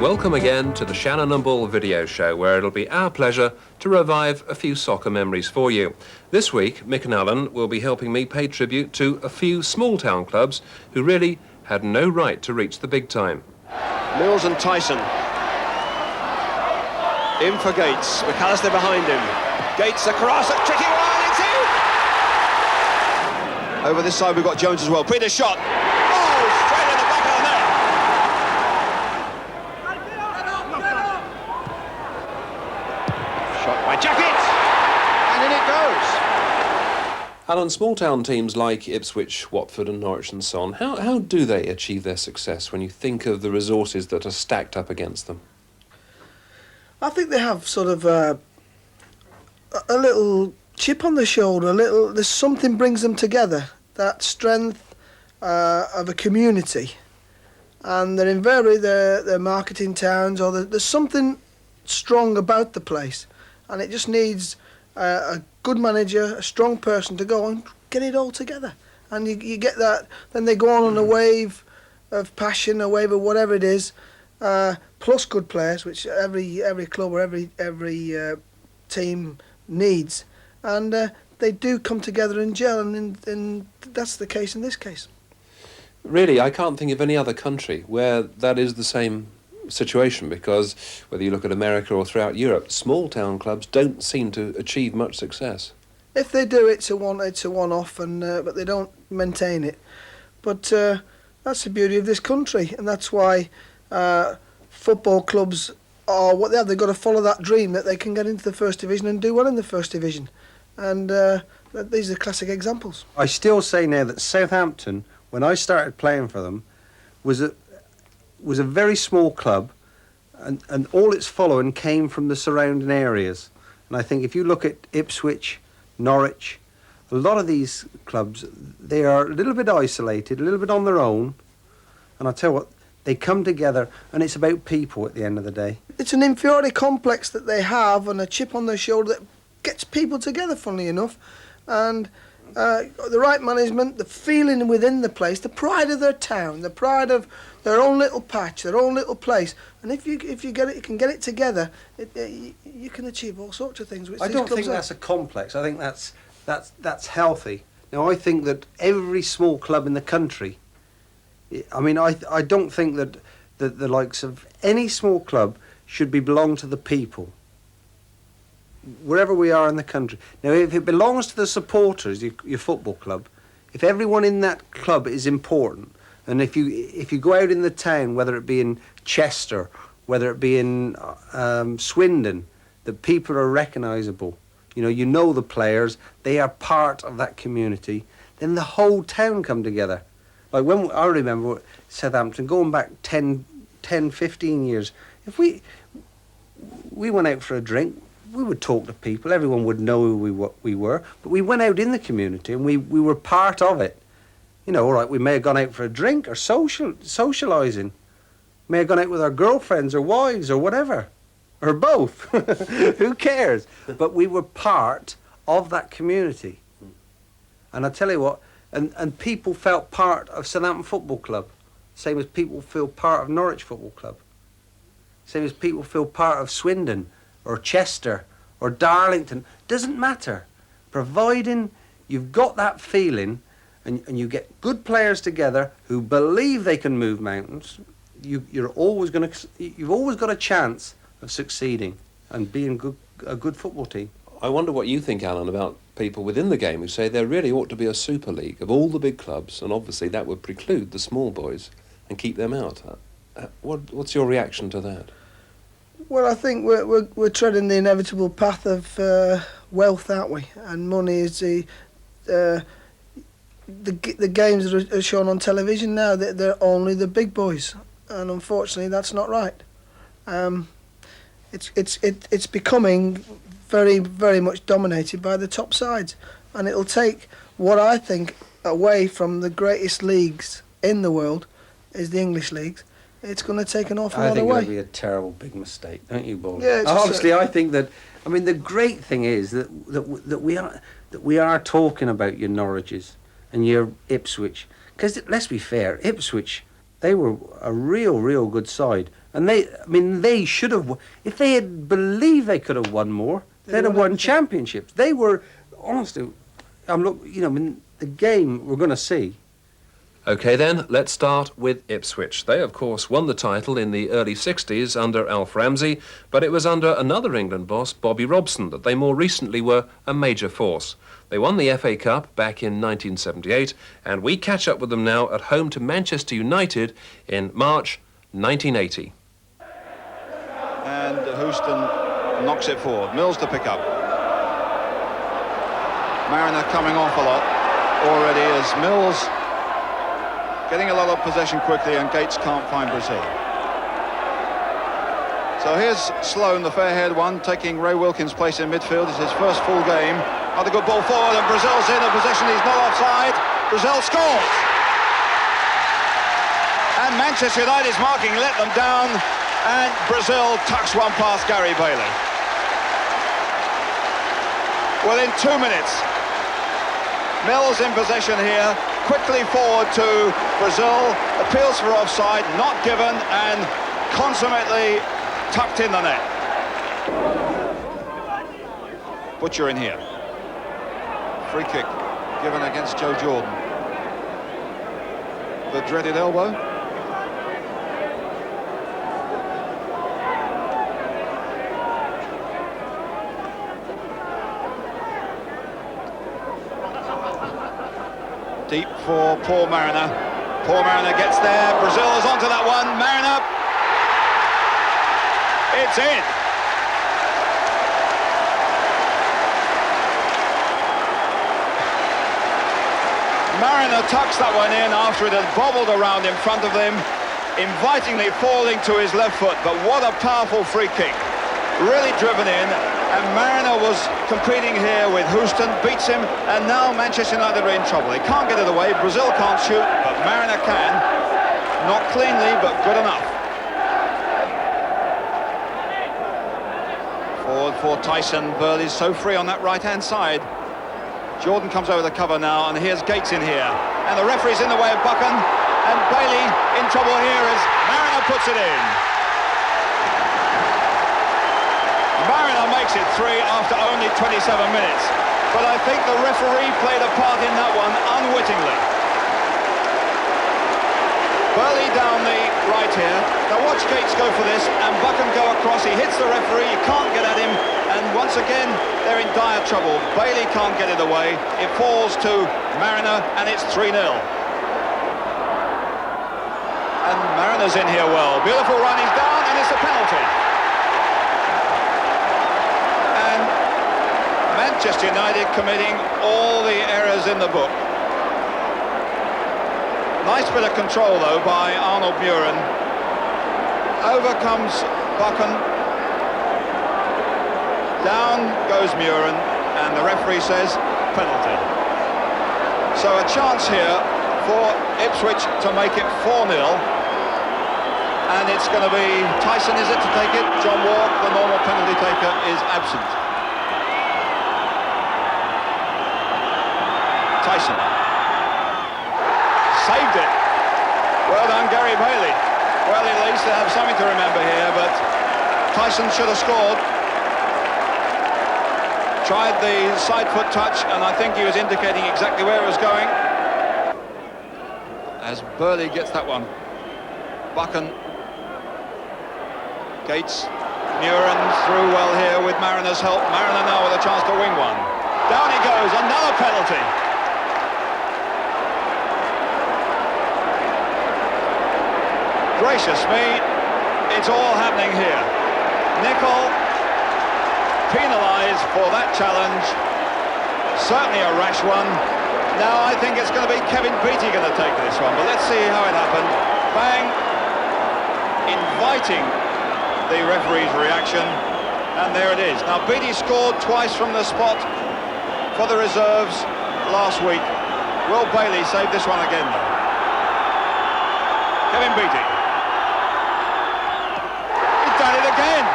Welcome again to the Channon and Bull video show, where it'll be our pleasure to revive a few soccer memories for you. This week, Mick and Alan will be helping me pay tribute to a few small town clubs who really had no right to reach the big time. Mills and Tyson. In for Gates. McAllister behind him. Gates across, a tricky one, it's in! Over this side we've got Jones as well. Peter shot. Oh, straight in the back of the net. Shot by Jacket. And in it goes. Alan, small town teams like Ipswich, Watford and Norwich and so on, how do they achieve their success when you think of the resources that are stacked up against them? I think they have sort of a little chip on the shoulder, there's something brings them together, that strength of a community. And they're invariably they're marketing towns, or there's something strong about the place. And it just needs a good manager, a strong person to go and get it all together. And you get that, then they go on a wave of passion, a wave of whatever it is, plus good players, which every club or every team needs, and they do come together and gel, and that's the case in this case. Really, I can't think of any other country where that is the same situation, because whether you look at America or throughout Europe, small town clubs don't seem to achieve much success. If they do, it's a one-off, and but they don't maintain it. But that's the beauty of this country, and that's why football clubs are what they are. They've got to follow that dream that they can get into the First Division and do well in the First Division. And these are classic examples. I still say now that Southampton, when I started playing for them, was a very small club, and all its following came from the surrounding areas. And I think if you look at Ipswich, Norwich, a lot of these clubs, they are a little bit isolated, a little bit on their own. And I tell you what, they come together, and it's about people at the end of the day. It's an inferiority complex that they have, and a chip on their shoulder that gets people together, funnily enough. And the right management, the feeling within the place, the pride of their town, the pride of their own little patch, their own little place. And if you get it, you can get it together, you can achieve all sorts of things. Which I don't think that's a complex. I think that's healthy. Now, I think that every small club in the country, I mean, I don't think that the likes of any small club should belong to the people, wherever we are in the country. Now, if it belongs to the supporters, your football club, if everyone in that club is important, and if you go out in the town, whether it be in Chester, whether it be in Swindon, the people are recognisable. You know the players, they are part of that community, then the whole town come together. Like when I remember Southampton, going back 10, 15 years, if we went out for a drink, we would talk to people, everyone would know who we were, but we went out in the community and we were part of it. All right, we may have gone out for a drink or socialising, may have gone out with our girlfriends or wives or whatever, or both, who cares? But we were part of that community. And I tell you what, and people felt part of Southampton Football Club, same as people feel part of Norwich Football Club, same as people feel part of Swindon or Chester or Darlington. Doesn't matter, providing you've got that feeling and you get good players together who believe they can move mountains. You've always got a chance of succeeding and being a good football team. I wonder what you think, Alan, about people within the game who say there really ought to be a Super League of all the big clubs, and obviously that would preclude the small boys and keep them out. What's your reaction to that? Well, I think we're treading the inevitable path of wealth, aren't we? And money is the games that are shown on television now. They're only the big boys, and unfortunately, that's not right. It's becoming very, very much dominated by the top sides, and it'll take what I think away from the greatest leagues in the world is the English leagues. It's going to take an awful lot away. I think it'll be a terrible big mistake, don't you, Paul? Yeah, honestly, I think that. I mean, the great thing is that we are talking about your Norwiches and your Ipswich, because let's be fair, Ipswich, they were a real good side, And they should have, if they had believed they could have won more, they'd have won championships. They were, honestly, the game we're going to see. OK then, let's start with Ipswich. They, of course, won the title in the early 60s under Alf Ramsey, but it was under another England boss, Bobby Robson, that they more recently were a major force. They won the FA Cup back in 1978, and we catch up with them now at home to Manchester United in March 1980. And Houston knocks it forward. Mills to pick up. Mariner coming off a lot already as Mills getting a lot of possession quickly, and Gates can't find Brazil. So here's Sloane, the fair-haired one, taking Ray Wilkins' place in midfield. It's his first full game. Had a good ball forward, and Brazil's in a possession. He's not offside. Brazil scores. And Manchester United's marking let them down, and Brazil tucks one past Gary Bailey. Within 2 minutes, Mills in possession here, quickly forward to Brazil, appeals for offside, not given, and consummately tucked in the net. Butcher in here. Free kick given against Joe Jordan. The dreaded elbow. Deep for Paul Mariner. Paul Mariner gets there. Brazil is onto that one. Mariner. It's in. Mariner tucks that one in after it had bobbled around in front of him, invitingly falling to his left foot. But what a powerful free kick. Really driven in. And Mariner was competing here with Houston, beats him, and now Manchester United are in trouble. They can't get it away. Brazil can't shoot, but Mariner can. Not cleanly, but good enough. Forward for Tyson. Burley's so free on that right-hand side. Jordan comes over the cover now, and here's Gates in here. And the referee's in the way of Buchan, and Bailey in trouble here as Mariner puts it in. Mariner makes it 3 after only 27 minutes. But I think the referee played a part in that one unwittingly. Burley down the right here. Now watch Gates go for this, and Buchan go across. He hits the referee, you can't get at him, and once again, they're in dire trouble. Bailey can't get it away. It falls to Mariner, and it's 3-0. And Mariner's in here well. Beautiful run, he's down, and it's a penalty. Manchester United committing all the errors in the book. Nice bit of control though by Arnold Muren. Over comes Buchan. Down goes Muren, and the referee says penalty. So a chance here for Ipswich to make it 4-0. And it's going to be Tyson, is it, to take it? John Walk, the normal penalty taker, is absent. Tyson saved it. Well done, Gary Bailey. Well, at least they have something to remember here, but Tyson should have scored. Tried the side foot touch, and I think he was indicating exactly where it was going. As Burley gets that one. Buchan. Gates. Muren through well here with Mariner's help. Mariner now with a chance to wing one. Down he goes, another penalty. Gracious me, it's all happening here. Nicol penalised for that challenge. Certainly a rash one. Now I think it's going to be Kevin Beattie going to take this one, but let's see how it happened. Bang! Inviting the referee's reaction, and there it is. Now Beattie scored twice from the spot for the reserves last week. Will Bailey save this one again though? Kevin Beattie. Done it again.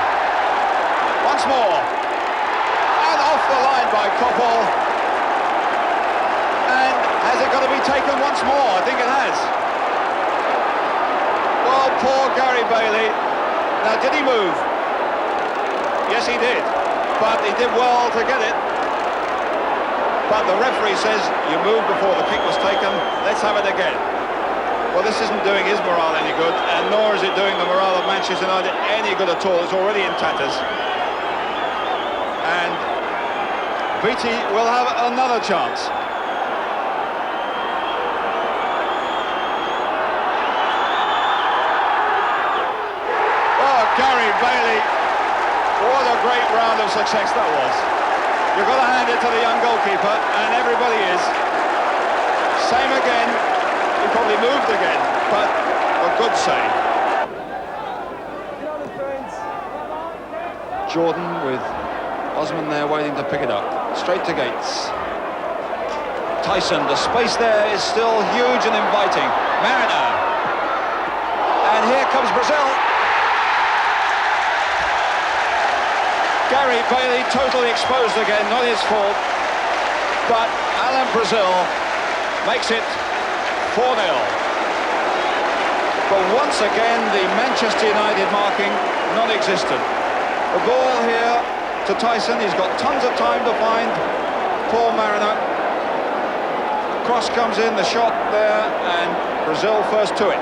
Once more. And off the line by Koppel. And has it got to be taken once more? I think it has. Well, poor Gary Bailey. Now, did he move? Yes, he did. But he did well to get it. But the referee says, you moved before the kick was taken. Let's have it again. Well, this isn't doing his morale any good, and nor is it doing the morale of Manchester United any good at all. It's already in tatters. And Beattie will have another chance. Oh, Gary Bailey. What a great round of success that was. You've got to hand it to the young goalkeeper, and everybody is. Same again. He probably moved again, but a good save. Jordan with Osman there waiting to pick it up. Straight to Gates. Tyson, the space there is still huge and inviting. Mariner. And here comes Brazil. Gary Bailey totally exposed again, not his fault. But Alan Brazil makes it 4-0. But once again, the Manchester United marking non-existent. The ball here to Tyson. He's got tons of time to find Paul Mariner. Cross comes in, the shot there, and Brazil first to it.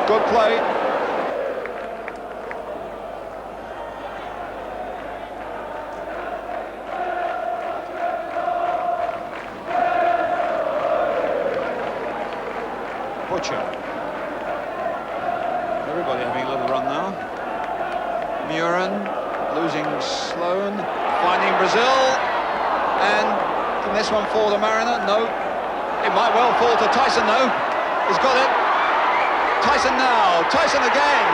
Good play. Everybody having a little run now. Muren losing Sloan, finding Brazil, and can this one fall to Mariner? No. It might well fall to Tyson though. He's got it. Tyson now. Tyson again.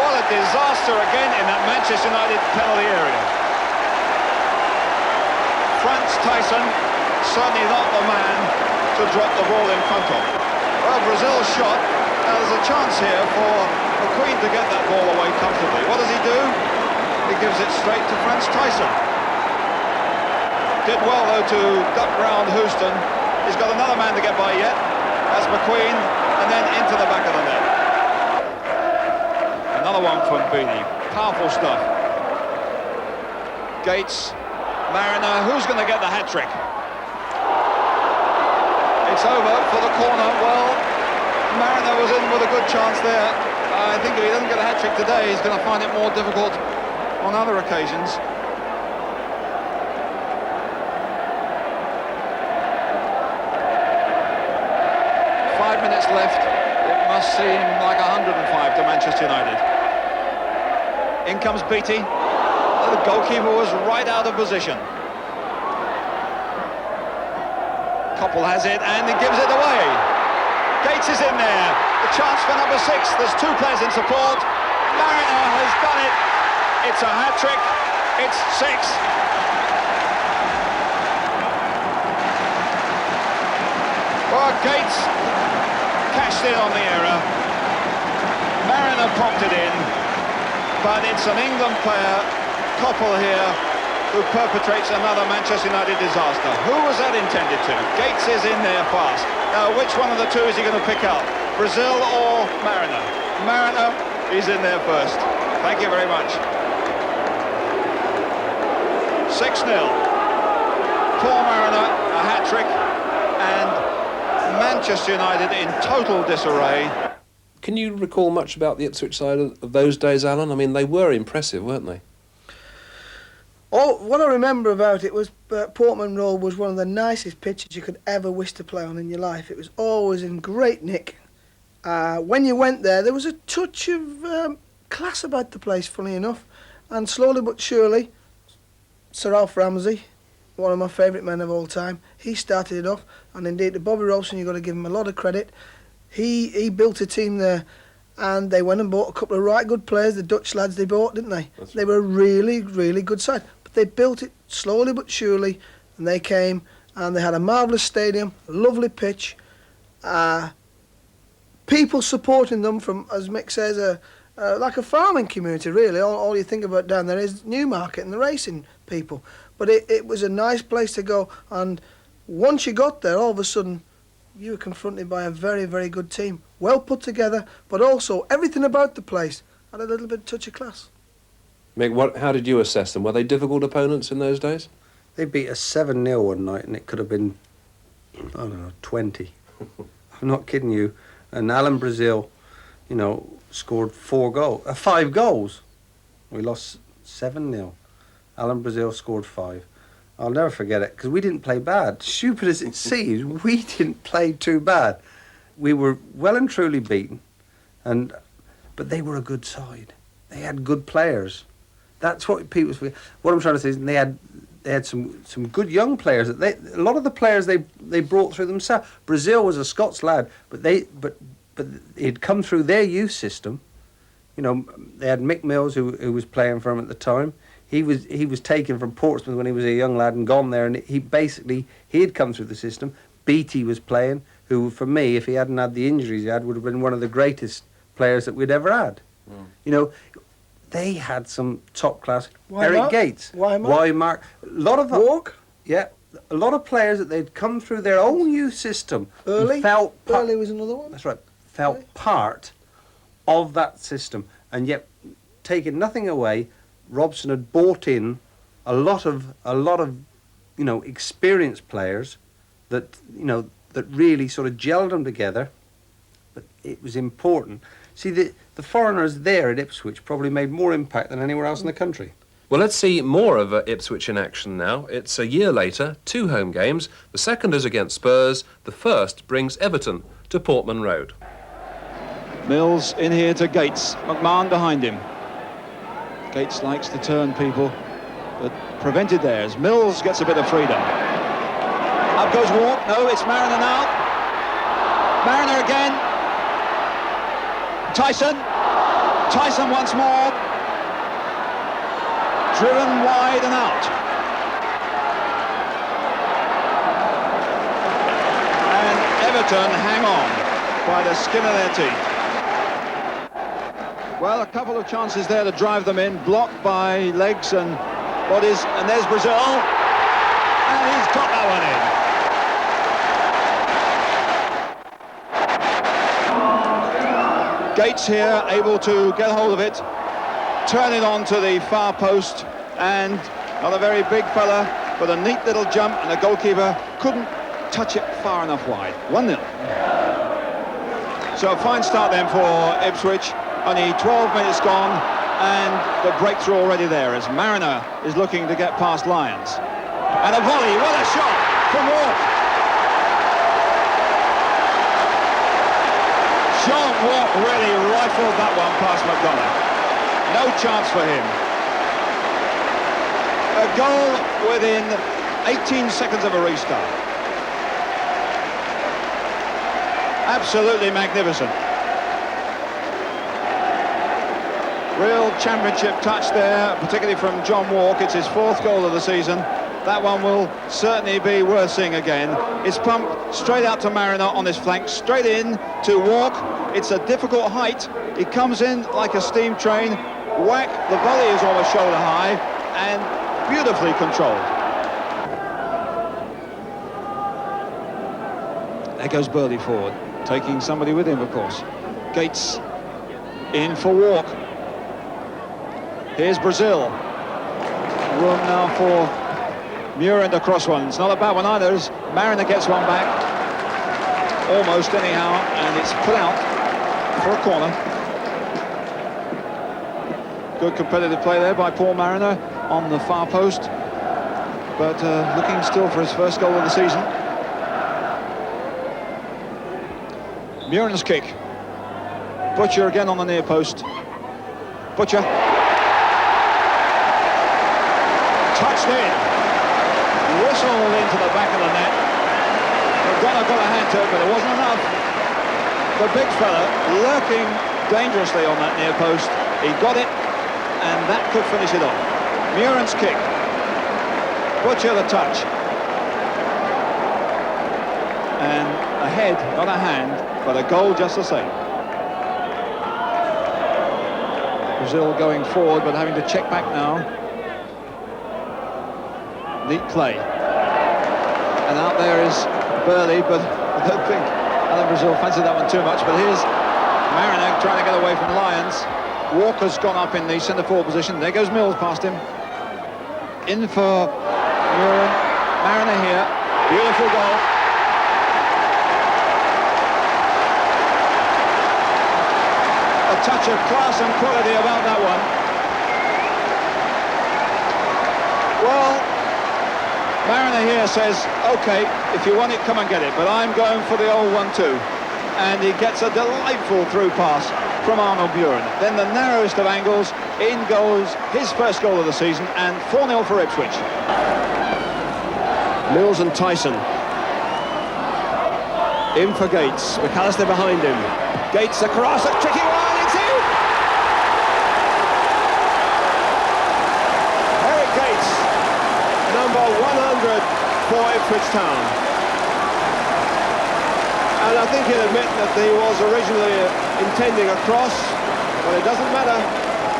What a disaster again in that Manchester United penalty area. Franz Tyson, certainly not the man to drop the ball in front of. Well, Brazil's shot. Now there's a chance here for McQueen to get that ball away comfortably. What does he do? He gives it straight to Franz Tyson. Did well though to duck round Houston. He's got another man to get by yet. That's McQueen, and then into the back of the net. Another one from Beattie. Powerful stuff. Gates, Mariner. Who's going to get the hat-trick? It's over for the corner. Well, Mariner was in with a good chance there. I think if he doesn't get a hat-trick today, he's going to find it more difficult on other occasions. Minutes left. It must seem like 105 to Manchester United. In comes Beattie. The goalkeeper was right out of position. Koppel has it and he gives it away. Gates is in there. The chance for number 6. There's 2 players in support. Mariner has done it. It's a hat-trick. It's 6. Well, Gates cashed in on the error. Mariner popped it in, but it's an England player, Koppel here, who perpetrates another Manchester United disaster. Who was that intended to? Gates is in there fast. Now, which one of the two is he going to pick out? Brazil or Mariner? Mariner, he's in there first. Thank you very much. 6-0. Paul Mariner, a hat-trick, and Manchester United in total disarray. Can you recall much about the Ipswich side of those days, Alan? I mean, they were impressive, weren't they? Oh, what I remember about it was Portman Road was one of the nicest pitches you could ever wish to play on in your life. It was always in great nick. When you went there was a touch of class about the place, funny enough. And slowly but surely, Sir Alf Ramsey, one of my favourite men of all time, he started it off, and indeed to Bobby Robson, you've got to give him a lot of credit. He built a team there, and they went and bought a couple of right good players, the Dutch lads they bought, didn't they? That's they were a really, really good side. But they built it slowly but surely, and they came, and they had a marvellous stadium, a lovely pitch, people supporting them from, as Mick says, like a farming community, really. All you think about down there is Newmarket and the racing people. But it was a nice place to go, and once you got there, all of a sudden, you were confronted by a very, very good team. Well put together, but also everything about the place had a little bit of touch of class. Mick, how did you assess them? Were they difficult opponents in those days? They beat us 7-0 one night, and it could have been, I don't know, 20. I'm not kidding you. And Alan Brazil, you know, scored 5 goals. We lost 7-0. Alan Brazil scored 5. I'll never forget it, because we didn't play bad. Stupid as it seems, we didn't play too bad. We were well and truly beaten, but they were a good side. They had good players. That's what people forget. What I'm trying to say is they had some good young players. A lot of the players they brought through themselves. Brazil was a Scots lad, but he'd come through their youth system. You know, they had Mick Mills who was playing for him at the time. He was taken from Portsmouth when he was a young lad and gone there, and he had come through the system. Beattie was playing, who for me, if he hadn't had the injuries he had, would have been one of the greatest players that we'd ever had. Mm. You know, they had some top class. Eric Gates, Mark, a lot of Walk. Yeah, a lot of players that they'd come through their own youth system. Burley was another one. That's right. Felt part of that system, and yet taking nothing away. Robson had bought in a lot of you know, experienced players that really sort of gelled them together. But it was important. See, the foreigners there at Ipswich probably made more impact than anywhere else in the country. Well, let's see more of Ipswich in action now. It's a year later, 2 home games. The second is against Spurs. The first brings Everton to Portman Road. Mills in here to Gates. McMahon behind him. Gates likes to turn people, but prevented there as Mills gets a bit of freedom. Up goes Walk. No, it's Mariner now. Mariner again. Tyson once more. Driven wide and out. And Everton hang on by the skin of their teeth. Well, a couple of chances there to drive them in, blocked by legs and bodies, and there's Brazil, and he's got that one in. Gates here, able to get hold of it, turn it on to the far post, and not a very big fella, but a neat little jump, and the goalkeeper couldn't touch it far enough wide. 1-0. So a fine start then for Ipswich. Only 12 minutes gone, and the breakthrough already there as Mariner is looking to get past Lyons. And a volley, what a shot from Walk. Sean Walk really rifled that one past McDonough. No chance for him. A goal within 18 seconds of a restart. Absolutely magnificent. Real championship touch there, particularly from John Walk. It's his 4th goal of the season. That one will certainly be worth seeing again. It's pumped straight out to Mariner on his flank, straight in to Walk. It's a difficult height. He comes in like a steam train. Whack, the volley is almost shoulder high and beautifully controlled. There goes Burley forward, taking somebody with him, of course. Gates in for Walk. Here's Brazil. Room now for Murin to cross one. It's not a bad one either as Mariner gets one back. Almost anyhow, and it's put out for a corner. Good competitive play there by Paul Mariner on the far post. But looking still for his 1st goal of the season. Murin's kick. Butcher again on the near post. Butcher. Touched in, whistled into the back of the net. McDonough got a hand to it, but it wasn't enough. The big fella lurking dangerously on that near post. He got it, and that could finish it off. Murin's kick. Butcher the touch. And a head, not a hand, but a goal just the same. Brazil going forward, but having to check back now. Neat play. And out there is Burley, but I don't think Alan Brazil fancied that one too much, but here's Mariner trying to get away from Lyons. Walker's gone up in the centre forward position. There goes Mills past him. In for Muren. Mariner here. Beautiful goal. A touch of class and quality about that one. Well, Mariner here says, OK, if you want it, come and get it. But I'm going for the old 1-2. And he gets a delightful through pass from Arnold Buren. Then the narrowest of angles, in goes his first goal of the season, and 4-0 for Ipswich. Mills and Tyson. In for Gates. McAllister behind him. Gates across, a tricky one, it's in! Eric Gates, number 100 for Ipswich Town. And I think he'll admit that he was originally intending a cross, but it doesn't matter.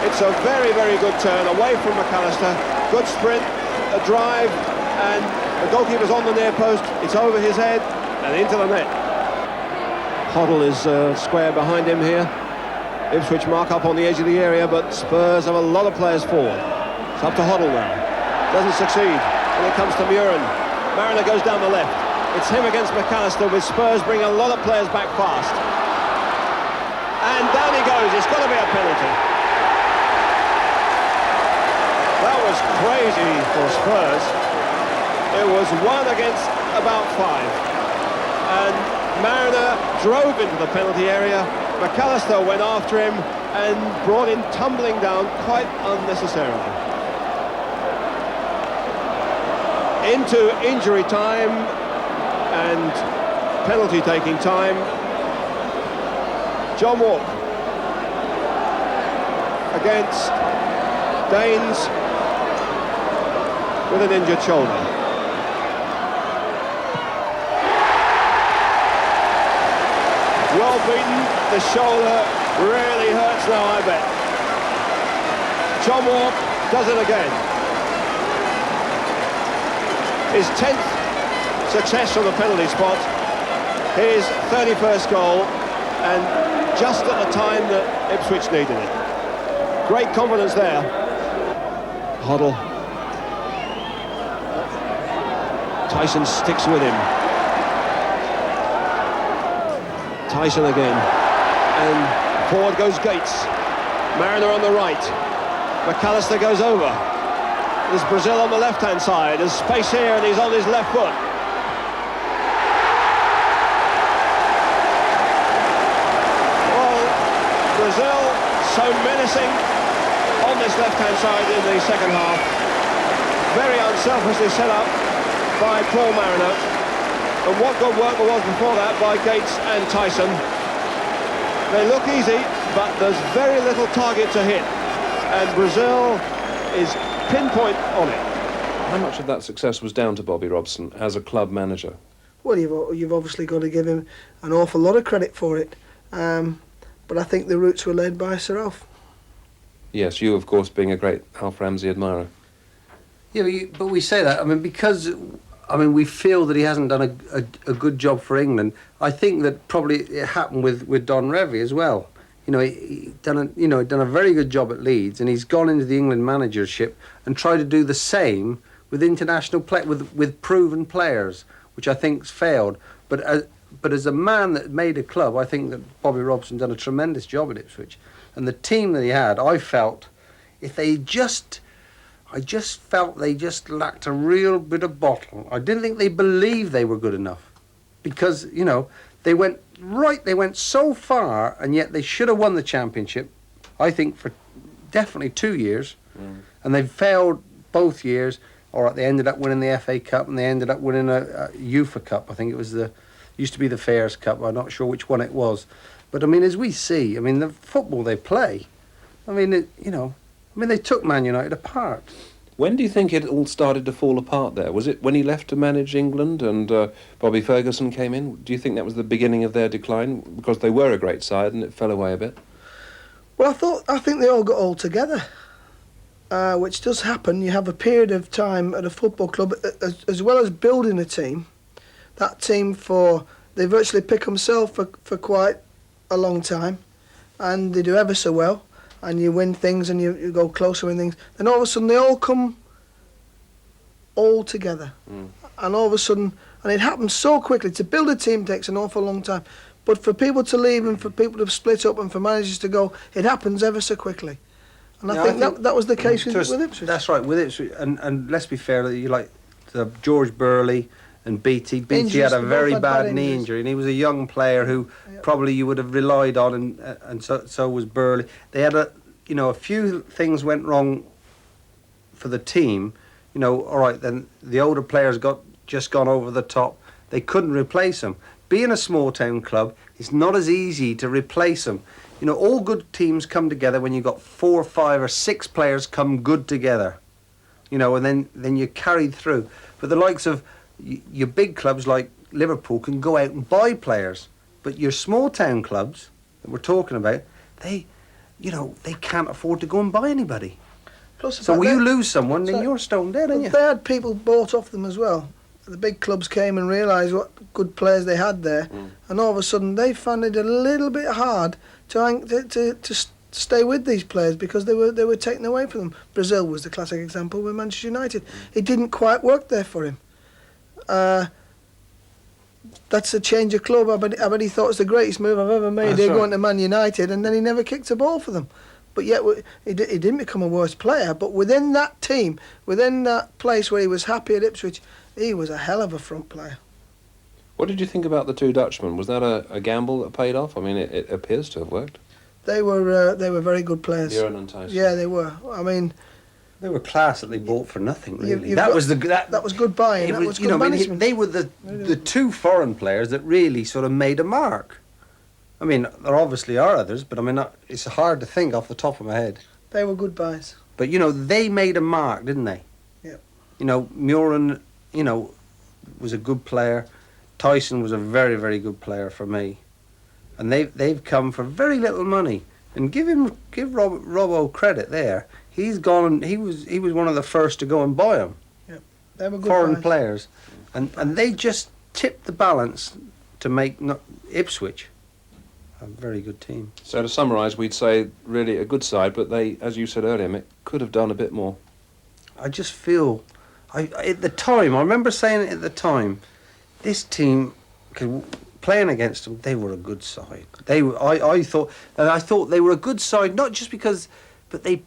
It's a very, very good turn away from McAllister. Good sprint, a drive, and the goalkeeper's on the near post. It's over his head and into the net. Hoddle is square behind him here. Ipswich mark up on the edge of the area, but Spurs have a lot of players forward. It's up to Hoddle now. Doesn't succeed. When it comes to Muren. Mariner goes down the left. It's him against McAllister, with Spurs bringing a lot of players back fast. And down he goes. It's got to be a penalty. That was crazy for Spurs. It was 1 against about 5. And Mariner drove into the penalty area. McAllister went after him and brought him tumbling down quite unnecessarily. Into injury time and penalty taking time. John Walk against Daines with an injured shoulder. Well beaten, the shoulder really hurts now, I bet. John Walk does it again. His 10th success from the penalty spot, his 31st goal, and just at the time that Ipswich needed it. Great confidence there. Hoddle. Tyson sticks with him. Tyson again. And forward goes Gates. Mariner on the right. McAllister goes over. There's Brazil on the left-hand side. There's space here and he's on his left foot. Brazil so menacing on this left-hand side in the second half. Very unselfishly set up by Paul Mariner. And what good work there was before that by Gates and Tyson. They look easy, but there's very little target to hit. And Brazil is pinpoint on it. How much of that success was down to Bobby Robson as a club manager? Well, you've obviously got to give him an awful lot of credit for it. But I think the roots were led by Sir Alf. Yes, you, of course, being a great Alf Ramsey admirer. Yeah, but we say that, I mean, because, I mean, we feel that he hasn't done a good job for England. I think that probably it happened with Don Revie as well. You know, he done a very good job at Leeds, and he's gone into the England managership and tried to do the same with international play, with proven players, which I think's failed. But as a man that made a club, I think that Bobby Robson done a tremendous job at Ipswich. And the team that he had, I felt, I just felt they just lacked a real bit of bottle. I didn't think they believed they were good enough. Because, you know, they went so far, and yet they should have won the championship, I think, for definitely 2 years. And they failed both years. All right, they ended up winning the FA Cup, and they ended up winning a UEFA Cup. I think it was used to be the Fairs Cup. I'm not sure which one it was. But, I mean, as we see, I mean, the football they play, I mean, they took Man United apart. When do you think it all started to fall apart there? Was it when he left to manage England and Bobby Ferguson came in? Do you think that was the beginning of their decline? Because they were a great side and it fell away a bit. Well, I think they all got all together, which does happen. You have a period of time at a football club, as well as building a team. That team for they virtually pick themselves for quite a long time, and they do ever so well, and you win things and you go closer in things. Then all of a sudden they all come all together, and all of a sudden, and it happens so quickly. To build a team takes an awful long time, but for people to leave and for people to split up and for managers to go, it happens ever so quickly. And I think that was the case with Ipswich. That's right, with Ipswich. And let's be fair, you like George Burley and BT. BT had a very bad knee injury, and he was a young player who probably you would have relied on, and so was Burley. They had a few things went wrong for the team. All right, then the older players just gone over the top. They couldn't replace them. Being a small town club, it's not as easy to replace them. All good teams come together when you've got 4, 5 or 6 players come good together. And then you're carried through. But the likes of your big clubs like Liverpool can go out and buy players. But your small town clubs that we're talking about, they can't afford to go and buy anybody. Plus, so when you lose someone, then you're stone dead, aren't you? They had people bought off them as well. The big clubs came and realised what good players they had there, and all of a sudden they found it a little bit hard to stay with these players because they were taken away from them. Brazil was the classic example with Manchester United. It didn't quite work there for him. That's a change of club. I bet he thought it was the greatest move I've ever made. They're going to Man United, and then he never kicked a ball for them. But yet he didn't become a worse player. But within that team, within that place where he was happy at Ipswich, he was a hell of a front player. What did you think about the two Dutchmen? Was that a gamble that paid off? I mean, it appears to have worked. They were very good players. Buren and Tyson. Yeah, they were. I mean, they were class that they bought for nothing. Really, that was good buying. That was good management. They were the two foreign players that really sort of made a mark. I mean, there obviously are others, but I mean, it's hard to think off the top of my head. They were good buys. But they made a mark, didn't they? Yeah. Muren, was a good player. Tyson was a very, very good player for me. And they've come for very little money. And give Robbo credit there. He's gone. He was one of the first to go and buy them. Yeah, they were good foreign players, and they just tipped the balance to make Ipswich a very good team. So to summarise, we'd say really a good side, but they, as you said earlier, Mick, could have done a bit more. I just feel, at the time, I remember saying it at the time, this team, playing against them, they were a good side. I thought they were a good side, not just because, but they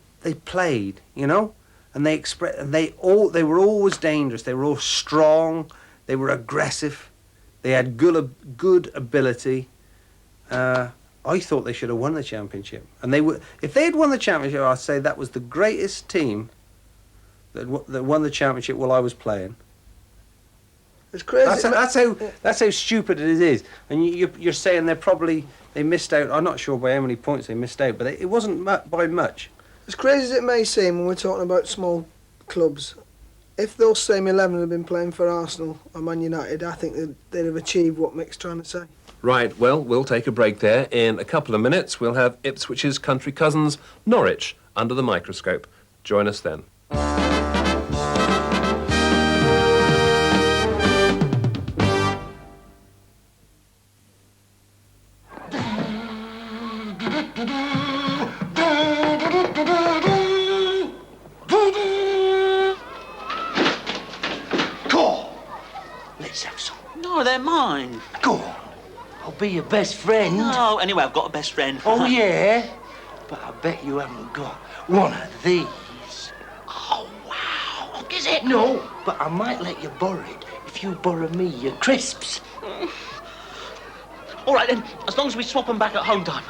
played, and they were always dangerous. They were all strong. They were aggressive. They had good ability. I thought they should have won the championship, and if they had won the championship, I'd say that was the greatest team that won the championship while I was playing. It's crazy. That's how stupid it is. And you're saying they missed out. I'm not sure by how many points they missed out, but it wasn't by much. As crazy as it may seem when we're talking about small clubs, if those same 11 had been playing for Arsenal or Man United, I think they'd have achieved what Mick's trying to say. Right, well, we'll take a break there. In a couple of minutes, we'll have Ipswich's country cousins, Norwich, under the microscope. Join us then. Go! Let's have some. No, they're mine. Go! I'll be your best friend. No, anyway, I've got a best friend. Oh, yeah? But I bet you haven't got one of these. Oh, wow. Look, is it? No, but I might let you borrow it if you borrow me your crisps. All right, then, as long as we swap them back at home time.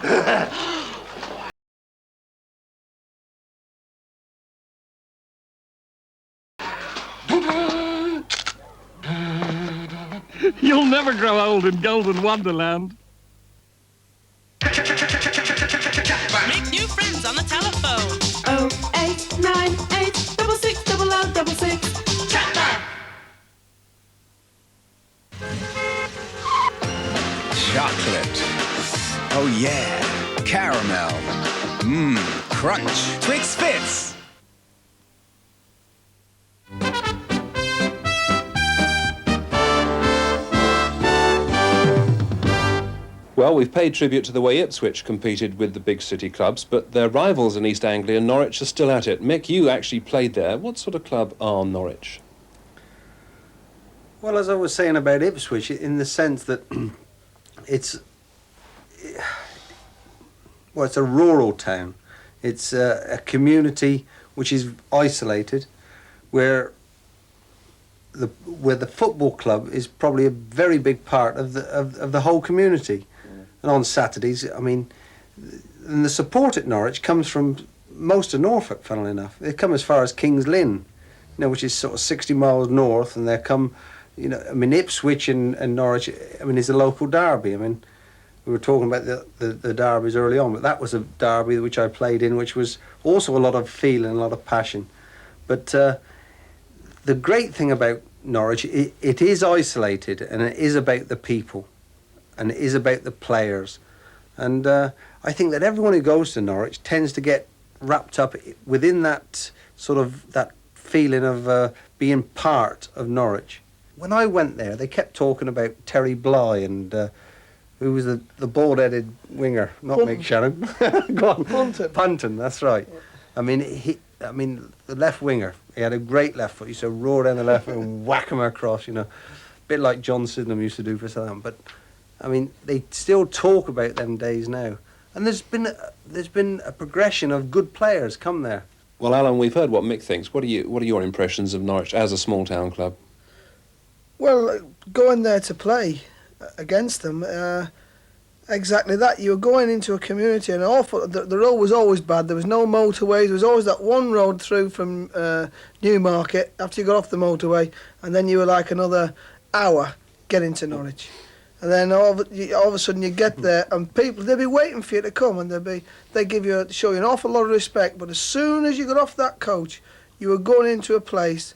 You'll never grow old in Golden Wonderland. Make new friends on the telephone. 0898 66 0066. Chat line. Chocolate. Oh yeah. Caramel. Crunch. Twix Fits. Well, we've paid tribute to the way Ipswich competed with the big city clubs, but their rivals in East Anglia, Norwich, are still at it. Mick, you actually played there. What sort of club are Norwich? Well, as I was saying about Ipswich, in the sense that it's a rural town. It's a community which is isolated, where the football club is probably a very big part of the whole community. And on Saturdays, I mean, and the support at Norwich comes from most of Norfolk, funnily enough. They come as far as King's Lynn, which is sort of 60 miles north, and they come, I mean, Ipswich and Norwich, I mean, is a local derby. I mean, we were talking about the derbies early on, but that was a derby which I played in, which was also a lot of feeling, a lot of passion. But the great thing about Norwich, it is isolated, and it is about the people, and it is about the players. And I think that everyone who goes to Norwich tends to get wrapped up within that sort of that feeling of being part of Norwich. When I went there, they kept talking about Terry Bly and who was the bald-headed winger, not Mick Channon. Go on. Punton, that's right. I mean, the left winger, he had a great left foot. He used to roar down the left foot and whack him across, a bit like John Sydenham used to do for Southampton. But I mean, they still talk about them days now, and there's been a progression of good players come there. Well, Alan, we've heard what Mick thinks. What are your impressions of Norwich as a small town club? Well, going there to play against them, exactly that. You were going into a community, and the road was always bad. There was no motorways. There was always that one road through from Newmarket after you got off the motorway, and then you were like another hour getting to Norwich. And then all of a sudden you get there, and people, they'd be waiting for you to come, and they'd show you an awful lot of respect. But as soon as you got off that coach, you were going into a place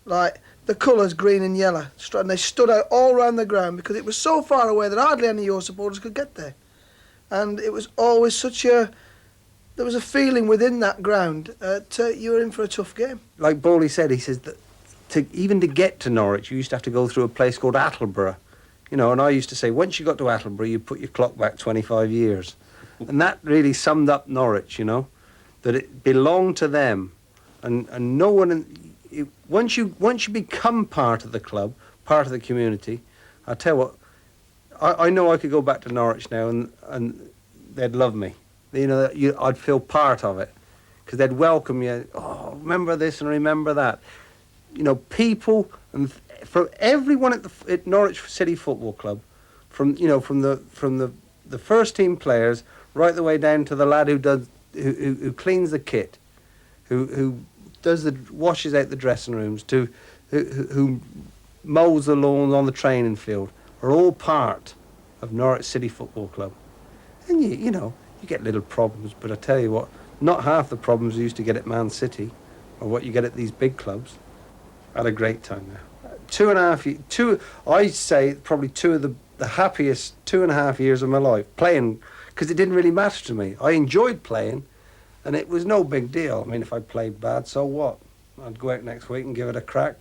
like the colours green and yellow, and they stood out all around the ground because it was so far away that hardly any of your supporters could get there. And it was always there was a feeling within that ground you were in for a tough game. Like Bawley said, he says that even to get to Norwich, you used to have to go through a place called Attleborough. And I used to say, once you got to Attleborough, you put your clock back 25 years. And that really summed up Norwich, that it belonged to them. And no one... Once you become part of the club, part of the community, I tell you what, I know I could go back to Norwich now and they'd love me. I'd feel part of it, because they'd welcome you. Oh, remember this and remember that. People and from everyone at Norwich City Football Club, from the first team players right the way down to the lad who cleans the kit, who washes out the dressing rooms, who mows the lawns on the training field, are all part of Norwich City Football Club. And you get little problems, but I tell you what, not half the problems you used to get at Man City, or what you get at these big clubs. I had a great time there. 2.5 years, I'd say probably two of the happiest 2.5 years of my life playing, because it didn't really matter to me. I enjoyed playing, and it was no big deal. I mean, if I played bad, so what? I'd go out next week and give it a crack.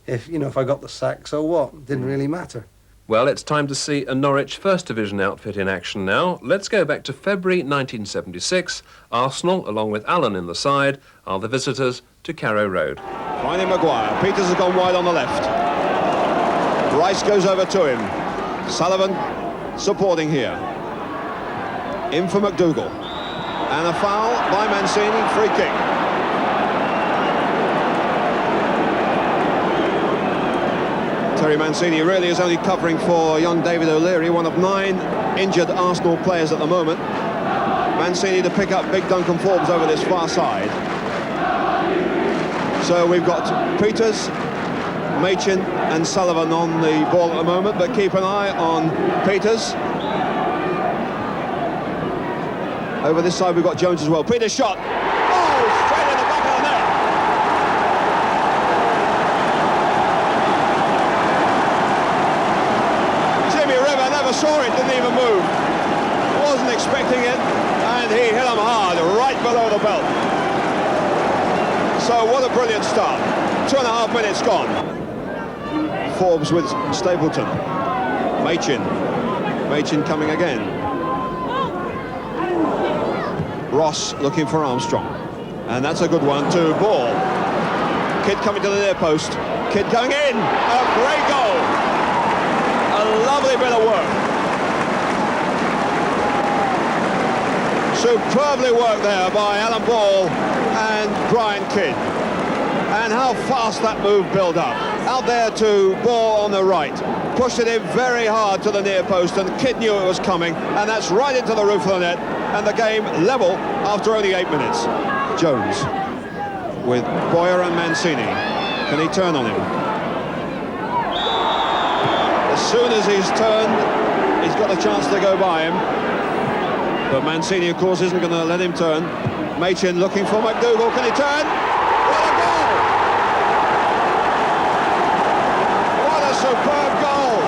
If I got the sack, so what? It didn't really matter. Well, it's time to see a Norwich First Division outfit in action now. Let's go back to February 1976. Arsenal, along with Allen in the side, are the visitors to Carrow Road. Finding Maguire. Peters has gone wide on the left. Rice goes over to him. Sullivan supporting here. In for McDougall. And a foul by Mancini, free kick. Terry Mancini really is only covering for young David O'Leary, one of 9 injured Arsenal players at the moment. Mancini to pick up big Duncan Forbes over this far side. So we've got Peters, Machin and Sullivan on the ball at the moment, but keep an eye on Peters. Over this side we've got Jones as well. Peters shot. Oh, straight in the back of the net. Jimmy River never saw it, didn't even move. Wasn't expecting it, and he hit him hard, right below the belt. So what a brilliant start. 2.5 minutes gone. Forbes with Stapleton. Machin coming again. Ross looking for Armstrong. And that's a good one to Ball. Kidd coming to the near post. Kidd going in. A great goal. A lovely bit of work. Superbly worked there by Alan Ball and Brian Kidd. And how fast that move built up. Out there to Ball on the right. Pushed it in very hard to the near post, and Kidd knew it was coming, and that's right into the roof of the net, and the game level after only 8 minutes. Jones with Boyer and Mancini. Can he turn on him? As soon as he's turned, he's got a chance to go by him. But Mancini, of course, isn't going to let him turn. Machin looking for McDougall. Can he turn? What a goal! What a superb goal!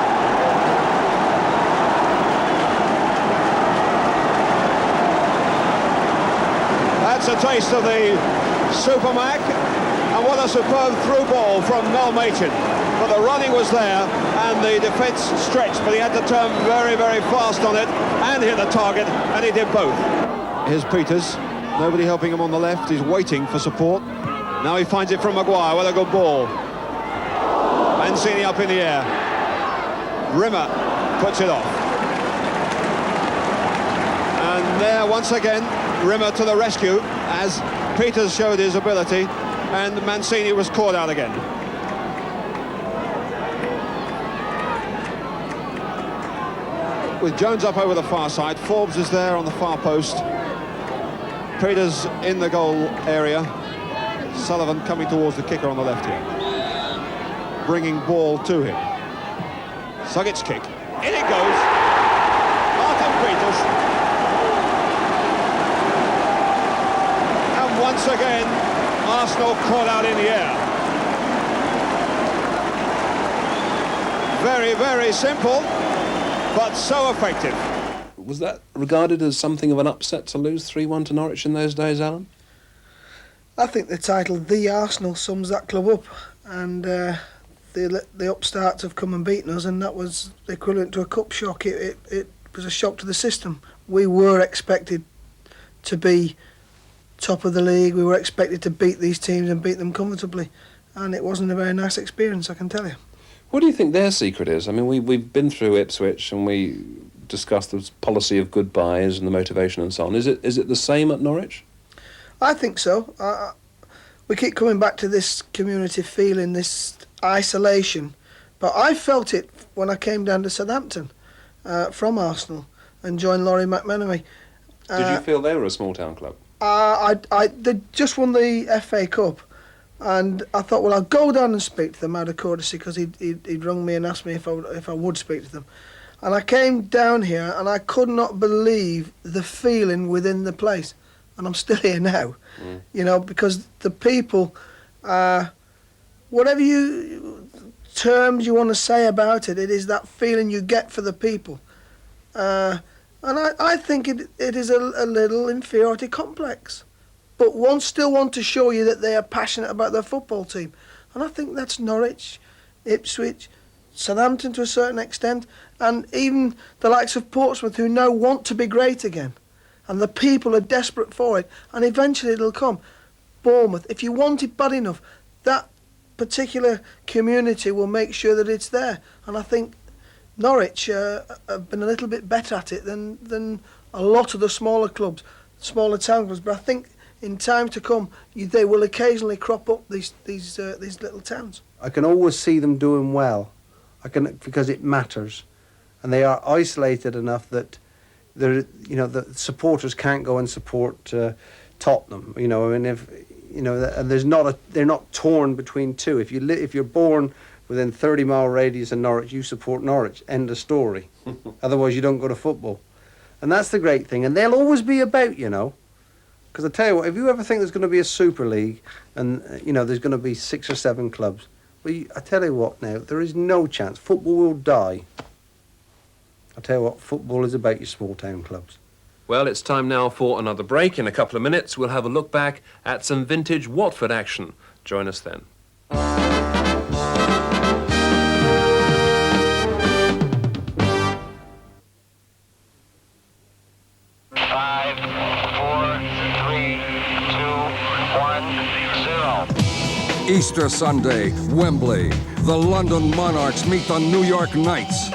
That's a taste of the Supermac, and what a superb through ball from Mel Machin. But the running was there, and the defence stretched, but he had to turn very, very fast on it and hit the target, and he did both. Here's Peters, nobody helping him on the left, he's waiting for support. Now he finds it from Maguire, what a good ball. Mancini up in the air. Rimmer puts it off. And there, once again, Rimmer to the rescue, as Peters showed his ability, and Mancini was caught out again. With Jones up over the far side, Forbes is there on the far post. Peters in the goal area. Sullivan coming towards the kicker on the left here. Bringing ball to him. Suggett's kick. In it goes. Martin Peters. And once again, Arsenal caught out in the air. Very, very simple, but so effective. Was that regarded as something of an upset to lose 3-1 to Norwich in those days, Alan? I think the title "The Arsenal" sums that club up, and the upstarts have come and beaten us, and that was equivalent to a cup shock. It was a shock to the system. We were expected to be top of the league. We were expected to beat these teams and beat them comfortably, and it wasn't a very nice experience, I can tell you. What do you think their secret is? I mean, we've been through Ipswich and we discussed the policy of goodbyes and the motivation and so on. Is it the same at Norwich? I think so. We keep coming back to this community feeling, this isolation, but I felt it when I came down to Southampton from Arsenal and joined Laurie McMenemy. Did you feel they were a small town club? They just won the FA Cup, and I thought, well, I'll go down and speak to them out of courtesy, because he'd rung me and asked me if I would speak to them. And I came down here and I could not believe the feeling within the place. And I'm still here now, you know, because the people, whatever terms you want to say about it, it is that feeling you get for the people. And I think it is a little inferiority complex. But one still want to show you that they are passionate about their football team. And I think that's Norwich, Ipswich, Southampton to a certain extent, and even the likes of Portsmouth, who now want to be great again. And the people are desperate for it, and eventually it'll come. Bournemouth, if you want it bad enough, that particular community will make sure that it's there. And I think Norwich have been a little bit better at it than a lot of the smaller clubs, smaller town clubs. But I think in time to come, they will occasionally crop up these little towns. I can always see them doing well, because it matters, and they are isolated enough that the supporters can't go and support Tottenham. You know, and and they're not torn between two. If you're born within 30-mile radius of Norwich, you support Norwich. End of story. Otherwise, you don't go to football, and that's the great thing. And they'll always be about, because I tell you what, if you ever think there's going to be a Super League and there's going to be 6 or 7 clubs, well, I tell you what, now there is no chance. Football will die. I tell you what, football is about your small town clubs. Well, it's time now for another break. In a couple of minutes, we'll have a look back at some vintage Watford action. Join us then. 5, 4, 3, 2, 1, 0. Easter Sunday, Wembley. The London Monarchs meet the New York Knights.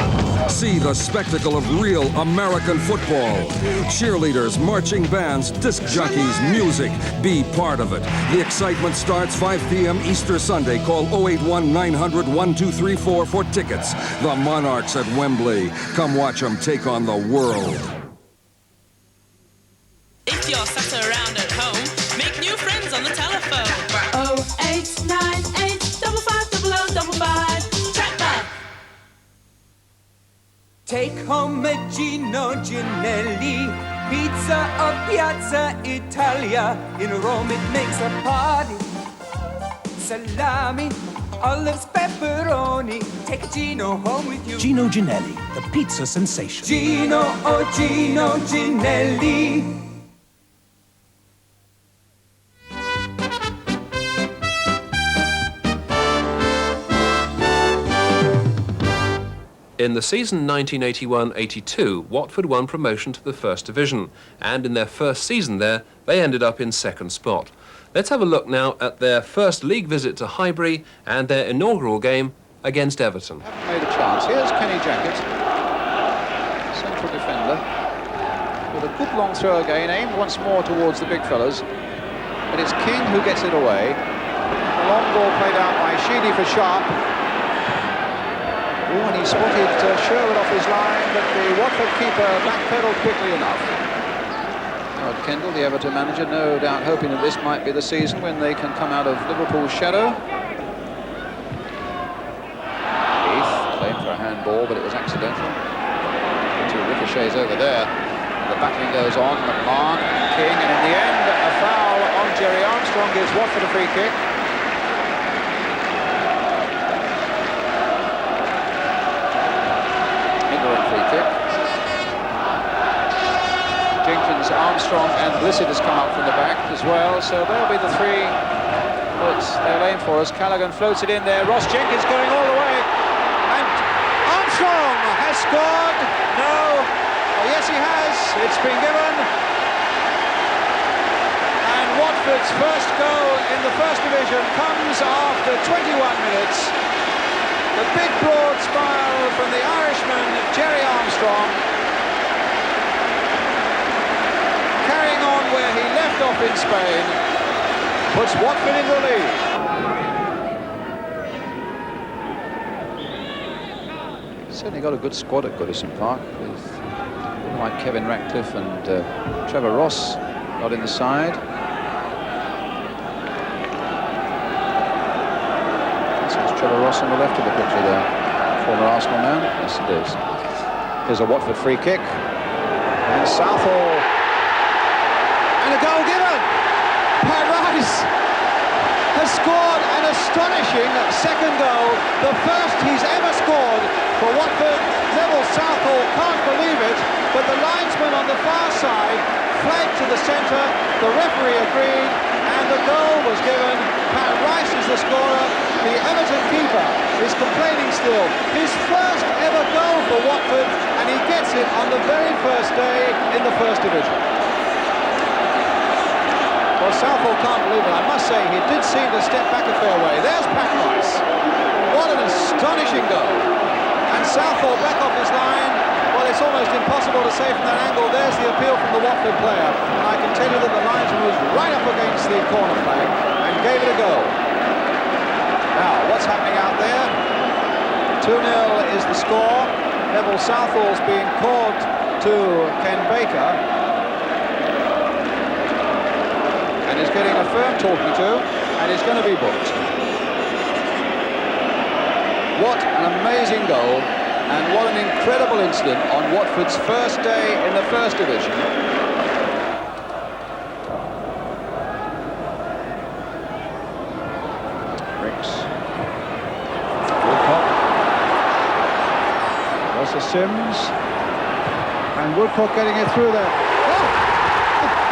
See the spectacle of real American football. Cheerleaders, marching bands, disc jockeys, music. Be part of it. The excitement starts 5 p.m. Easter Sunday. Call 081-900-1234 for tickets. The Monarchs at Wembley. Come watch them take on the world. If you're sat around at home, make new friends on the telephone. 0898 550055. Track back. Take home a Gino Ginelli, pizza or Piazza Italia. In Rome it makes a party. Salami, olives, pepperoni. Take a Gino home with you. Gino Ginelli, the pizza sensation. Gino, oh Gino Ginelli. In the season 1981-82, Watford won promotion to the First Division, and in their first season there, they ended up in second spot. Let's have a look now at their first league visit to Highbury and their inaugural game against Everton. Haven't made a chance. Here's Kenny Jackett, central defender, with a good long throw again, aimed once more towards the big fellas, but it's King who gets it away. The long ball played out by Sheedy for Sharp. Oh, and he spotted Sherwood off his line, but the Watford keeper backpedaled quickly enough. Howard Kendall, the Everton manager, no doubt hoping that this might be the season when they can come out of Liverpool's shadow. Heath claimed for a handball, but it was accidental. Two ricochets over there. The battling goes on, McMahon and King, and in the end, a foul on Jerry Armstrong gives Watford a free kick. Jenkins, Armstrong and Blissett has come up from the back as well, so they'll be the three that they'll aim for us. Callaghan floats it in there, Ross Jenkins going all the way, and Armstrong has scored. No, oh, yes he has, it's been given, and Watford's first goal in the First Division comes after 21 minutes. The big broad smile from the Irishman Jerry Armstrong, carrying on where he left off in Spain, puts Watford in the lead. Certainly got a good squad at Goodison Park, with people like Kevin Ratcliffe and Trevor Ross not in the side. This is Trevor Ross on the left of the picture there, former Arsenal man. Yes, it is. Here's a Watford free kick, and Southall. And a goal given. Pat Rice has scored an astonishing second goal, the first he's ever scored for Watford. Neville Southall can't believe it, but the linesman on the far side flagged to the centre, the referee agreed, and the goal was given. Pat Rice is the scorer. The Everton keeper is complaining still. His first ever goal for Watford, and he gets it on the very first day in the First Division. Well, Southall can't believe it. I must say, he did seem to step back a fair way. There's Pat Rice. What an astonishing goal. And Southall back off his line. Well, it's almost impossible to say from that angle. There's the appeal from the Watford player. And I can tell you that the linesman was right up against the corner flag and gave it a go. Now, what's happening out there? 2-0 is the score. Neville Southall's being called to Ken Baker. And is getting a firm talking to, and is going to be booked. What an amazing goal, and what an incredible incident on Watford's first day in the First Division. Ricks. Woodcock. Russell Sims. And Woodcock getting it through there. Oh!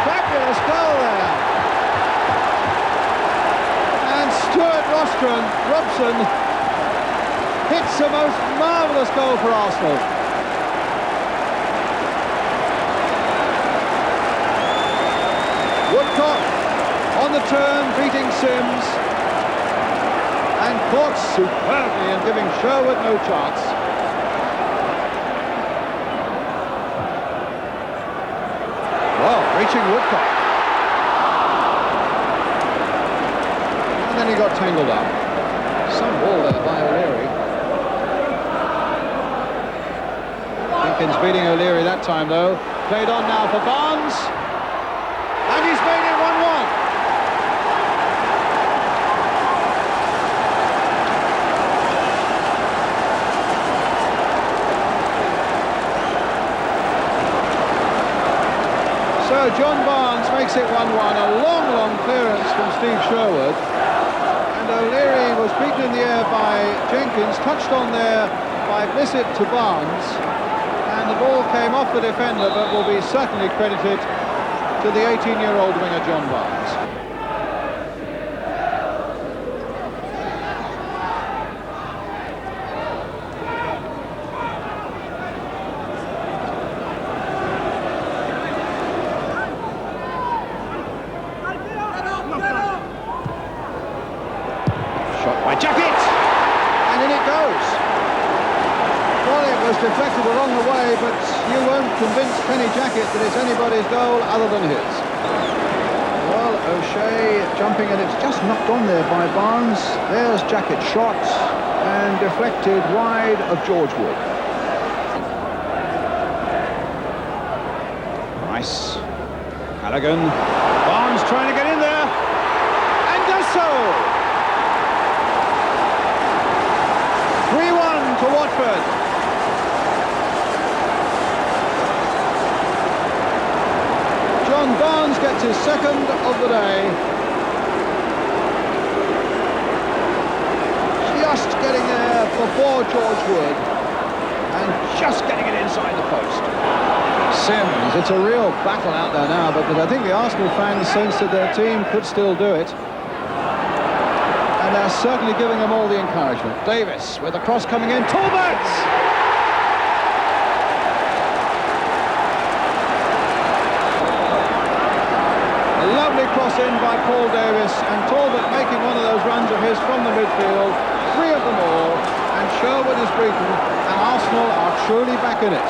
Fabulous goal there. Stuart Robson hits a most marvellous goal for Arsenal. turn, beating Sims, and caught superbly and giving Sherwood no chance. Well, reaching Woodcock. And then he got tangled up. Some ball there by O'Leary. Jenkins beating O'Leary that time, though. Played on now for Barnes. And he's made it 1-1. So John Barnes makes it 1-1. A long clearance from Steve Sherwood. And O'Leary was beaten in the air by Jenkins, touched on there by Blissett to Barnes. And the ball came off the defender, but will be certainly credited to the 18-year-old winger John Barnes. Shot by Jacket, and in it goes. Well, it was deflected along the way, but you won't convince Kenny Jacket that it's anybody's goal other than his. Well, O'Shea jumping, and it's just knocked on there by Barnes. There's Jackett's shot, and deflected wide of George Wood. Nice. Callaghan. Barnes trying to get in there, and does so. 3-1 to Watford. John Barnes gets his second of the day. Just getting there before George Wood, and just getting it inside the post. Sims, it's a real battle out there now, but I think the Arsenal fans sensed that their team could still do it. And they're certainly giving them all the encouragement. Davis with a cross coming in. Talbot! A lovely cross in by Paul Davis, and Talbot making one of those runs of his from the midfield. 3 of them all, and Sherwood is beaten, and Arsenal are truly back in it.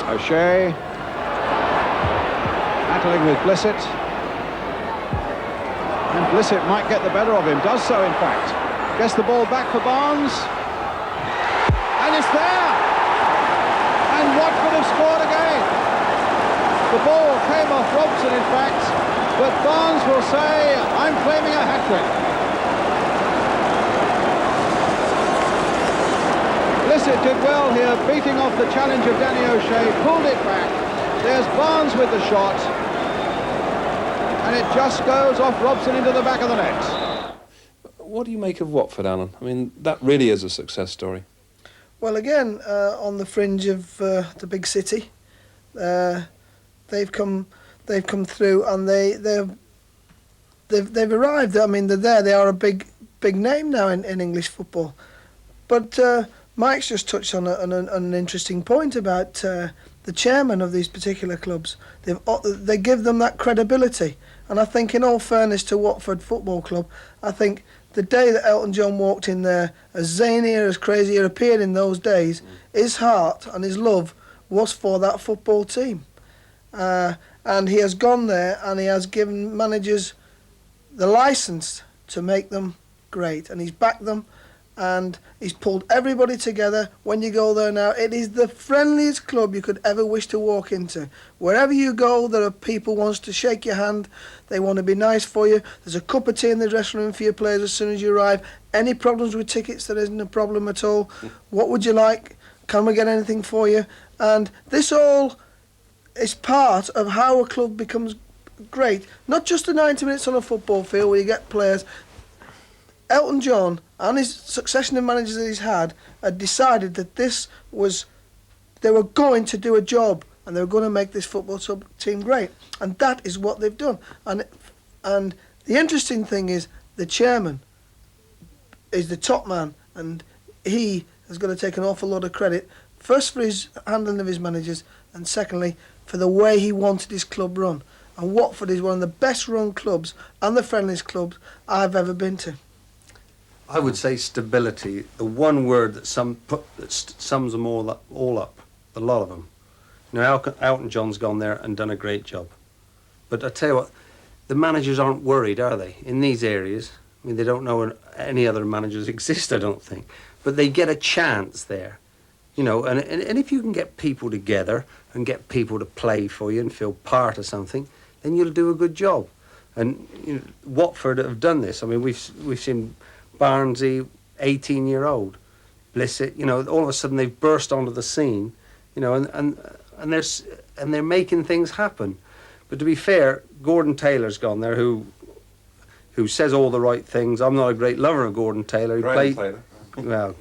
O'Shea battling with Blissett. And Blissett might get the better of him, does so in fact. Gets the ball back for Barnes. And it's there! And Watford have scored again. The ball came off Robson in fact, but Barnes will say, I'm claiming a hat-trick. Blissett did well here, beating off the challenge of Danny O'Shea, pulled it back. There's Barnes with the shot. And it just goes off Robson into the back of the net. What do you make of Watford, Alan? I mean, that really is a success story. Well, again, on the fringe of the big city, they've come through, and they've arrived. I mean, they're there. They are a big name now in English football. But Mike's just touched on an interesting point about the chairman of these particular clubs. They give them that credibility. And I think, in all fairness to Watford Football Club, I think the day that Elton John walked in there, as zany or as crazy it appeared in those days, his heart and his love was for that football team. And he has gone there and he has given managers the licence to make them great. And he's backed them, and he's pulled everybody together. When you go there now, it is the friendliest club you could ever wish to walk into. Wherever you go, there are people who want to shake your hand. They want to be nice for you. There's a cup of tea in the dressing room for your players as soon as you arrive. Any problems with tickets, there isn't a problem at all. What would you like? Can we get anything for you? And this all is part of how a club becomes great. Not just the 90 minutes on a football field where you get players. Elton John and his succession of managers that he's had decided that they were going to do a job, and they were going to make this football team great, and that is what they've done. And the interesting thing is, the chairman is the top man, and he has got to take an awful lot of credit, first for his handling of his managers, and secondly for the way he wanted his club run. And Watford is one of the best run clubs and the friendliest clubs I've ever been to. I would say stability, the one word that sums them all up, a lot of them. Now, Elton John's gone there and done a great job. But I tell you what, the managers aren't worried, are they, in these areas? I mean, they don't know any other managers exist, I don't think. But they get a chance there, you know, and if you can get people together and get people to play for you and feel part of something, then you'll do a good job. And you know, Watford have done this. I mean, we've seen Barnsley, 18-year-old, Blissett, you know, all of a sudden they've burst onto the scene, you know, and they're making things happen. But to be fair, Gordon Taylor's gone there, who says all the right things. I'm not a great lover of Gordon Taylor. Well,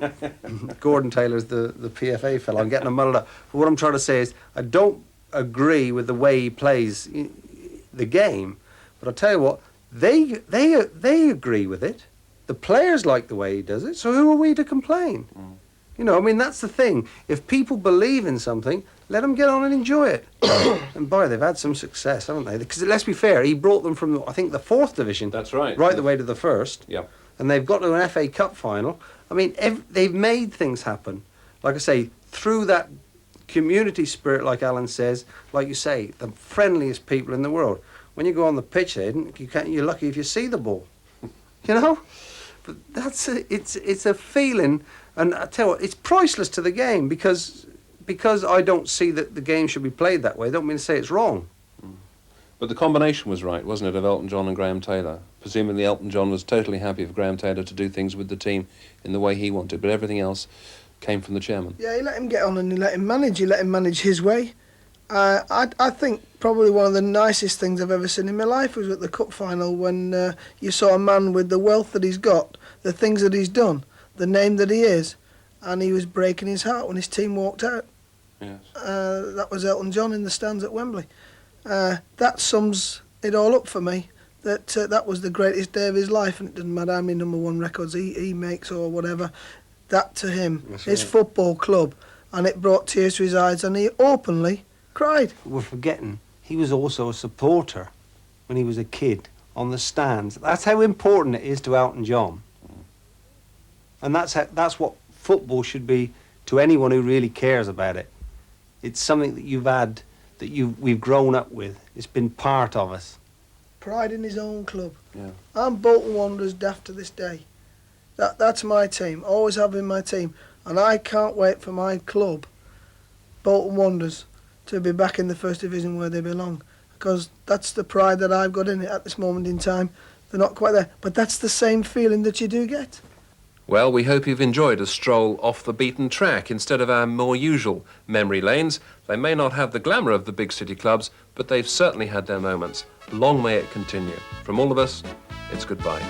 Gordon Taylor's the PFA fellow. I'm getting him muddled up. But what I'm trying to say is, I don't agree with the way he plays the game. But I'll tell you what, they agree with it. The players like the way he does it. So who are we to complain? You know, I mean, that's the thing. If people believe in something, let them get on and enjoy it. And boy, they've had some success, haven't they? Because let's be fair, he brought them from, I think, the 4th division. That's right. Right the way to the 1st. Yeah. And they've got to an FA Cup final. I mean, they've made things happen. Like I say, through that community spirit, like Alan says, like you say, the friendliest people in the world. When you go on the pitch, you're lucky if you see the ball. You know? But it's a feeling, and I tell you what, it's priceless to the game because I don't see that the game should be played that way. I don't mean to say it's wrong. But the combination was right, wasn't it, of Elton John and Graham Taylor? Presumably Elton John was totally happy for Graham Taylor to do things with the team in the way he wanted, but everything else came from the chairman. Yeah, he let him get on and he let him manage his way. I think probably one of the nicest things I've ever seen in my life was at the cup final when you saw a man with the wealth that he's got, the things that he's done, the name that he is, and he was breaking his heart when his team walked out. Yes. That was Elton John in the stands at Wembley. That sums it all up for me. That was the greatest day of his life, and it doesn't matter how many #1 records he makes or whatever. That to him, his football club, and it brought tears to his eyes, and he openly cried. We're forgetting he was also a supporter when he was a kid on the stands. That's how important it is to Elton John, and that's what football should be to anyone who really cares about it. It's something that you've had, that we've grown up with. It's been part of us. Pride in his own club. Yeah. I'm Bolton Wanderers daft to this day. That's my team. Always have been my team, and I can't wait for my club, Bolton Wanderers, to be back in the 1st division where they belong, because that's the pride that I've got in it at this moment in time. They're not quite there, but that's the same feeling that you do get. Well, we hope you've enjoyed a stroll off the beaten track instead of our more usual memory lanes. They may not have the glamour of the big city clubs, but they've certainly had their moments. Long may it continue. From all of us, it's goodbye.